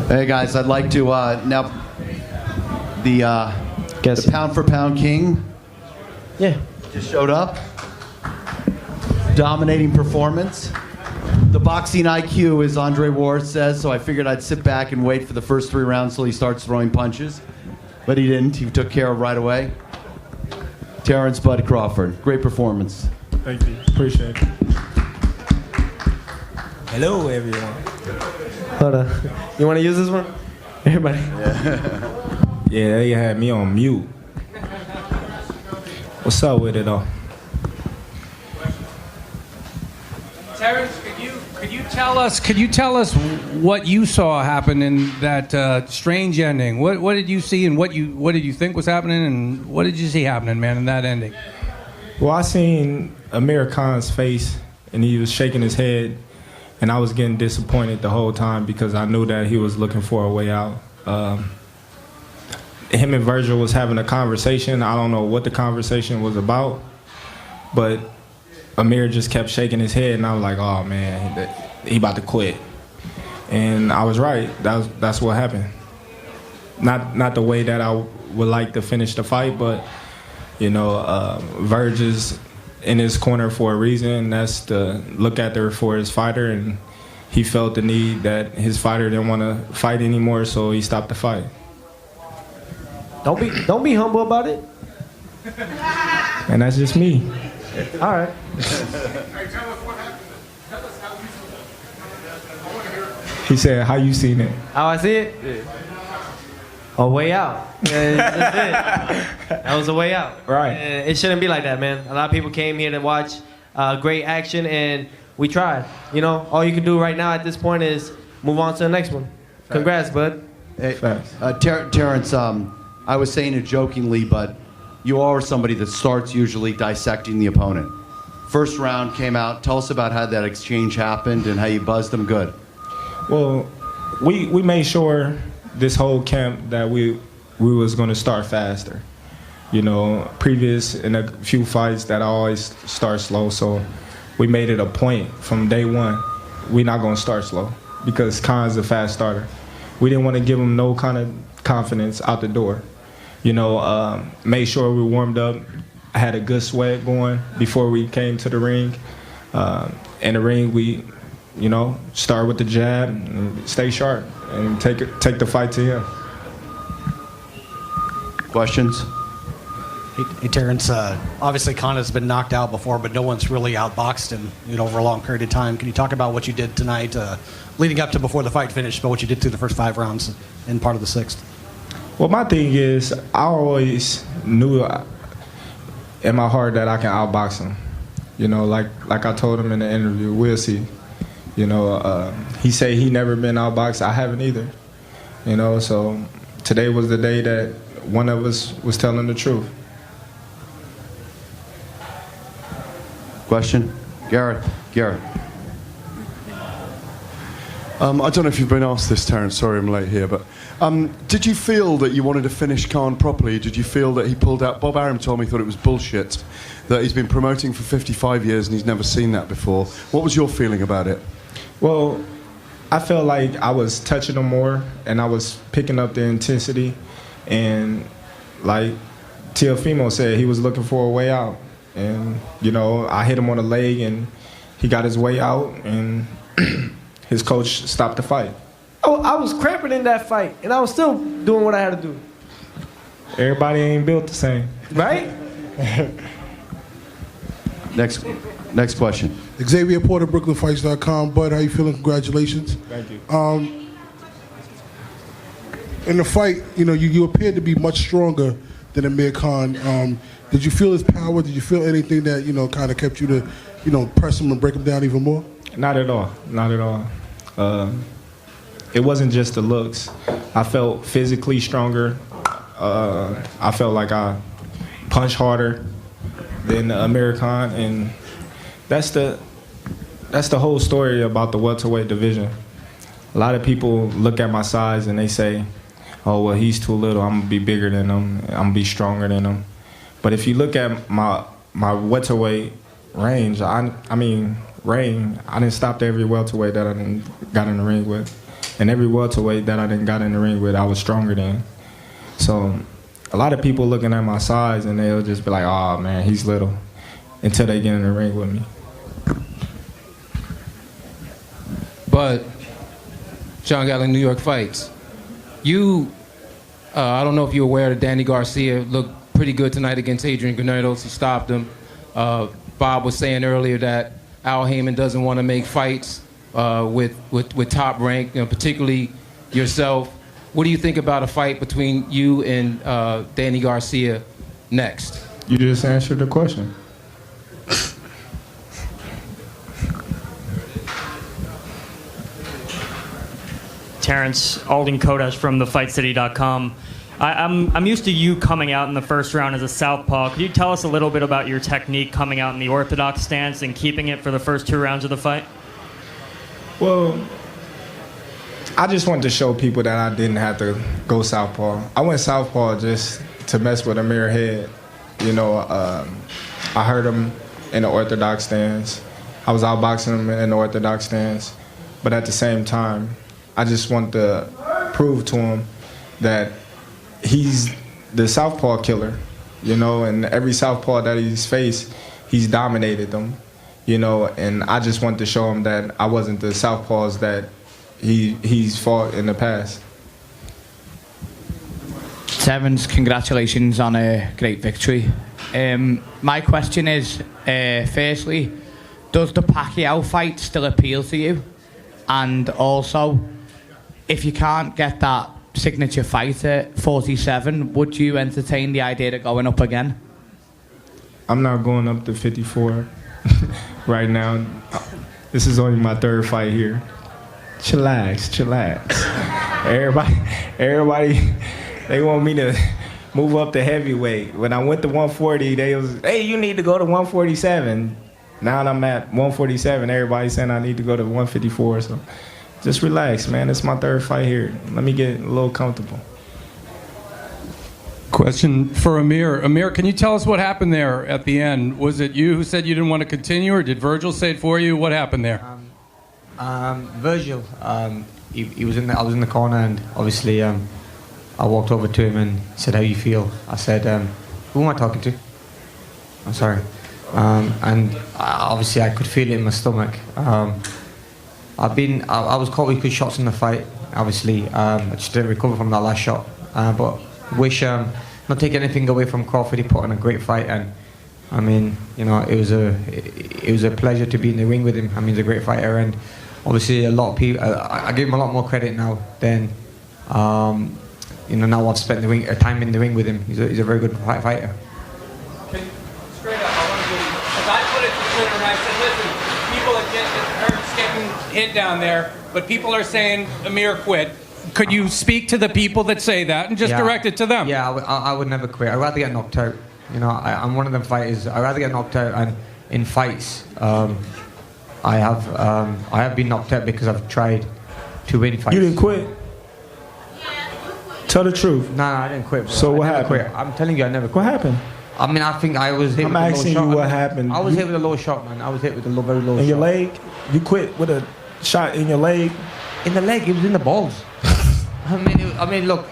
Hey guys, I'd like to now the pound for pound king. Yeah. Just showed up. Dominating performance. The boxing IQ, as Andre Ward says, so I figured I'd sit back and wait for the first 3 rounds till he starts throwing punches. But he didn't. He took care of right away. Terrence Bud Crawford. Great performance. Thank you. Appreciate it. Hello, everyone. Hold on. You want to use this one? Everybody. Yeah, they had me on mute. What's up with it, though? Terrence, could you tell us what you saw happen in that strange ending? What did you see, and what did you think was happening, and what did you see happening, man, in that ending? Well, I seen Amir Khan's face, and he was shaking his head, and I was getting disappointed the whole time because I knew that he was looking for a way out. Him and Virgil was having a conversation. I don't know what the conversation was about, but Amir just kept shaking his head, and I was like, oh, man, he about to quit. And I was right. That's what happened. Not the way that I would like to finish the fight, but, you know, Virg is in his corner for a reason, and that's to look after for his fighter, and he felt the need that his fighter didn't want to fight anymore, so he stopped the fight. Don't be humble about it. And that's just me. All right. He said, how you seen it? How I see it? Yeah. A way out. Yeah, that's it. That was a way out. Right. It shouldn't be like that, man. A lot of people came here to watch great action, and we tried. You know, all you can do right now at this point is move on to the next one. Congrats, bud. Hey, Terrence, I was saying it jokingly, but you are somebody that starts usually dissecting the opponent. First round came out. Tell us about how that exchange happened and how you buzzed them good. Well, we made sure this whole camp that we was going to start faster. You know, previous in a few fights that I always start slow, so we made it a point from day one. We're not going to start slow because Khan's a fast starter. We didn't want to give him no kind of confidence out the door. You know, made sure we warmed up. I had a good sweat going before we came to the ring. In the ring, we, you know, start with the jab, and stay sharp, and take the fight to him. Questions? Hey Terrence, obviously Khan has been knocked out before, but no one's really outboxed him, you know, over a long period of time. Can you talk about what you did tonight, leading up to before the fight finished, but what you did through the first 5 rounds and part of the 6th? Well, my thing is, I always knew in my heart that I can outbox him. You know, like I told him in the interview, we'll see. You know, he said he never been outboxed. I haven't either. You know, so today was the day that one of us was telling the truth. Question? Garrett. I don't know if you've been asked this, Terrence. Sorry I'm late here, but did you feel that you wanted to finish Khan properly? Did you feel that he pulled out? Bob Arum told me he thought it was bullshit, that he's been promoting for 55 years and he's never seen that before. What was your feeling about it? Well, I felt like I was touching him more, and I was picking up the intensity, and like Teofimo said, he was looking for a way out, and you know, I hit him on the leg, and he got his way out, and his coach stopped the fight. Oh, I was cramping in that fight, and I was still doing what I had to do. Everybody ain't built the same. Right? Next question. Xavier Porter, BrooklynFights.com. Bud, how you feeling? Congratulations. Thank you. In the fight, you know, you appeared to be much stronger than Amir Khan. Did you feel his power? Did you feel anything that, you know, kind of kept you to, you know, press him and break him down even more? Not at all. Not at all. It wasn't just the looks. I felt physically stronger. I felt like I punched harder than Amir Khan, and that's the whole story about the welterweight division. A lot of people look at my size and they say, oh, well, he's too little. I'm going to be bigger than him. I'm going to be stronger than him. But if you look at my welterweight range, I didn't stop every welterweight that I got in the ring with. And every welterweight that I didn't got in the ring with, I was stronger than. So a lot of people looking at my size and they'll just be like, oh man, he's little, until they get in the ring with me. But Sean Gatling, New York Fights. You, I don't know if you're aware that Danny Garcia looked pretty good tonight against Adrian Granados. He stopped him. Bob was saying earlier that Al Heyman doesn't want to make fights with top rank, particularly yourself. What do you think about a fight between you and Danny Garcia next? You just answered the question. Terrence, Alden Kodesh from thefightcity.com. I'm used to you coming out in the first round as a southpaw. Could you tell us a little bit about your technique coming out in the orthodox stance and keeping it for the first 2 rounds of the fight? Well, I just wanted to show people that I didn't have to go southpaw. I went southpaw just to mess with Amir's head. I hurt him in the orthodox stance. I was outboxing him in the orthodox stance. But at the same time, I just want to prove to him that he's the southpaw killer, and every southpaw that he's faced, he's dominated them, and I just want to show him that I wasn't the southpaws that he's fought in the past. Terrence, congratulations on a great victory. My question is, firstly, does the Pacquiao fight still appeal to you? And also, if you can't get that signature fight at 47, would you entertain the idea of going up again? I'm not going up to 54 right now. This is only my 3rd fight here. Chillax. Everybody, they want me to move up to heavyweight. When I went to 140, they was, hey, you need to go to 147. Now I'm at 147. Everybody's saying I need to go to 154. So just relax, man. It's my 3rd fight here. Let me get a little comfortable. Question for Amir. Amir, can you tell us what happened there at the end? Was it you who said you didn't want to continue, or did Virgil say it for you? What happened there? Virgil, he was in I was in the corner, and obviously I walked over to him and he said, how you feel? I said, who am I talking to? I'm sorry. And obviously I could feel it in my stomach. I was caught with good shots in the fight. Obviously, I just didn't recover from that last shot. But wish not take anything away from Crawford. He put on a great fight, and I mean, it was a pleasure to be in the ring with him. I mean, he's a great fighter, and obviously a lot of people. I give him a lot more credit now than now I've spent time in the ring with him. He's a very good fighter. Straight up, I want to give you, as I put it to Twitter, and I said, listen, people are getting hit down there, but people are saying Amir quit. Could you speak to the people that say that and just direct it to them? Yeah, I would never quit. I'd rather get knocked out. I'm one of them fighters. I'd rather get knocked out, and in fights, I have been knocked out because I've tried to win fights. You didn't quit? Tell the truth. No, I didn't quit. Bro. So what happened? Quit. I'm telling you, I never quit. What happened? I mean, I think I was hit with a low shot. I'm asking you what happened. I was hit with a low shot, man. I was hit with a very low shot. In your leg? You quit with a shot in your leg? In the leg? It was in the balls. I mean, look,